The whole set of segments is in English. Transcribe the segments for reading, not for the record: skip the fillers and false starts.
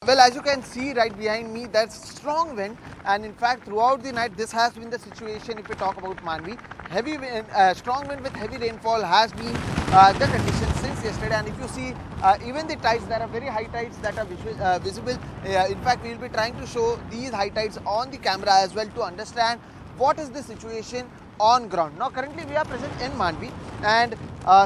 Well, as you can see right behind me, there's strong wind, and in fact throughout the night this has been the situation. If we talk about Mandvi, heavy wind, strong wind with heavy rainfall has been the condition since yesterday. And if you see even the tides, there are very high tides that are visible. In fact, we will be trying to show these high tides on the camera as well to understand what is the situation on ground. Now currently we are present in Mandvi, and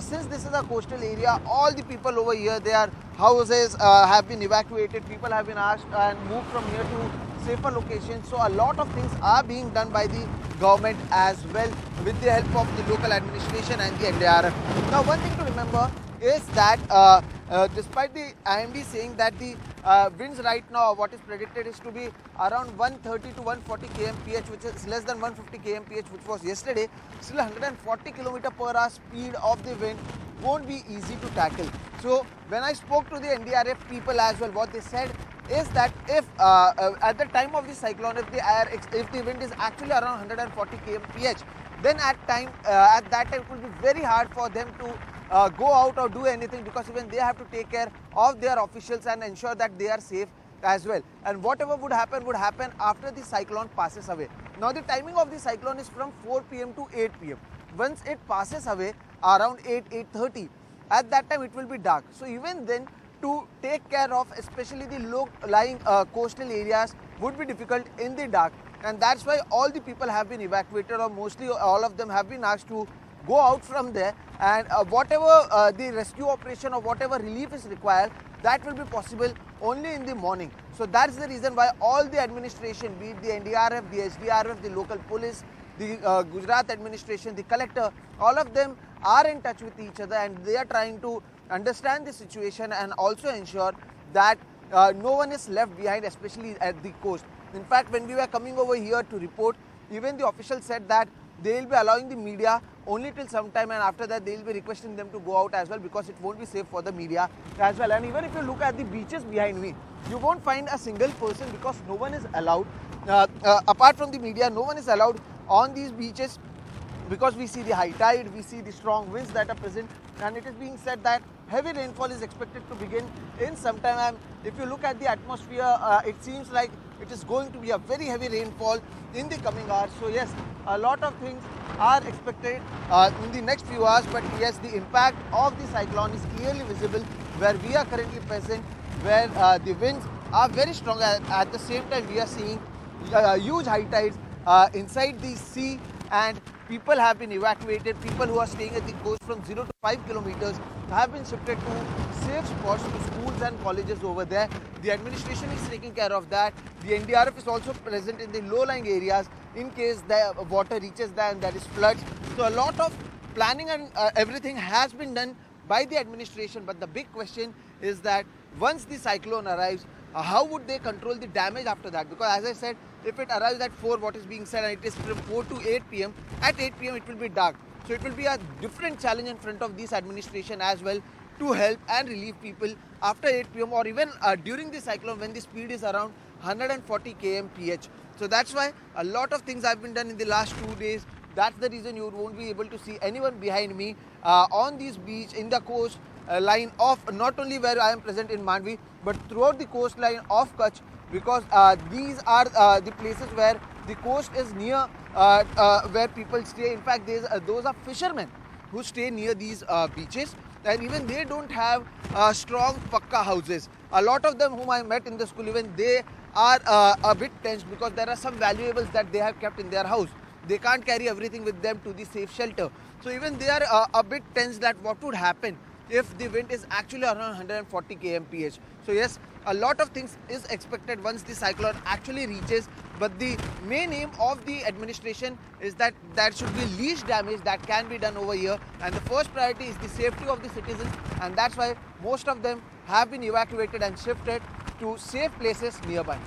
since this is a coastal area, all the people over here, their houses have been evacuated, people have been asked and moved from here to safer locations. So a lot of things are being done by the government as well with the help of the local administration and the NDRF. Now one thing to remember is that despite the IMD saying that the winds right now, what is predicted is to be around 130 to 140 kmph, which is less than 150 kmph, which was yesterday. Still 140 km/h speed of the wind won't be easy to tackle. So when I spoke to the NDRF people as well, what they said is that if at the time of the cyclone, if the wind is actually around 140 kmph, then at that time it will be very hard for them to go out or do anything, because even they have to take care of their officials and ensure that they are safe as well. And whatever would happen after the cyclone passes away. Now the timing of the cyclone is from 4 p.m. to 8 p.m. Once it passes away around 8:30, at that time it will be dark. So even then, to take care of especially the low-lying coastal areas would be difficult in the dark, and that's why all the people have been evacuated, or mostly all of them have been asked to go out from there, and whatever the rescue operation or whatever relief is required, that will be possible only in the morning. So that's the reason why all the administration, be it the NDRF, the SDRF, the local police, the Gujarat administration, the collector, all of them are in touch with each other, and they are trying to understand the situation and also ensure that no one is left behind, especially at the coast. In fact, when we were coming over here to report, even the officials said that they will be allowing the media only till some time, and after that they will be requesting them to go out as well, because it won't be safe for the media as well. And even if you look at the beaches behind me, you won't find a single person, because no one is allowed, apart from the media, no one is allowed on these beaches, because we see the high tide, we see the strong winds that are present, and it is being said that heavy rainfall is expected to begin in some time. And if you look at the atmosphere, it seems like it is going to be a very heavy rainfall in the coming hours. So yes, a lot of things are expected in the next few hours, but yes, the impact of the cyclone is clearly visible where we are currently present, where the winds are very strong. At the same time, we are seeing huge high tides inside the sea, and people have been evacuated. People who are staying at the coast from 0 to 5 kilometers have been shifted to safe spots, to schools and colleges over there. The administration is taking care of that. The NDRF is also present in the low-lying areas in case the water reaches there and there is floods. So a lot of planning and everything has been done by the administration, but the big question is that once the cyclone arrives, how would they control the damage after that? Because as I said, if it arrives at 4, what is being said, and it is from 4 to 8 p.m, at 8 p.m. it will be dark. So it will be a different challenge in front of this administration as well, to help and relieve people after 8 p.m. or even during the cyclone, when the speed is around 140 kmph. So that's why a lot of things have been done in the last 2 days. That's the reason you won't be able to see anyone behind me on this beach, in the coast line of, not only where I am present in Mandvi, but throughout the coastline of Kachch, because these are the places where the coast is near, where people stay. In fact, those are fishermen who stay near these beaches, and even they don't have strong pakka houses. A lot of them whom I met in the school, even they are a bit tensed, because there are some valuables that they have kept in their house. They can't carry everything with them to the safe shelter. So even they are a bit tense that what would happen if the wind is actually around 140 kmph. So yes, a lot of things is expected once the cyclone actually reaches, but the main aim of the administration is that there should be least damage that can be done over here, and the first priority is the safety of the citizens, and that's why most of them have been evacuated and shifted to safe places nearby.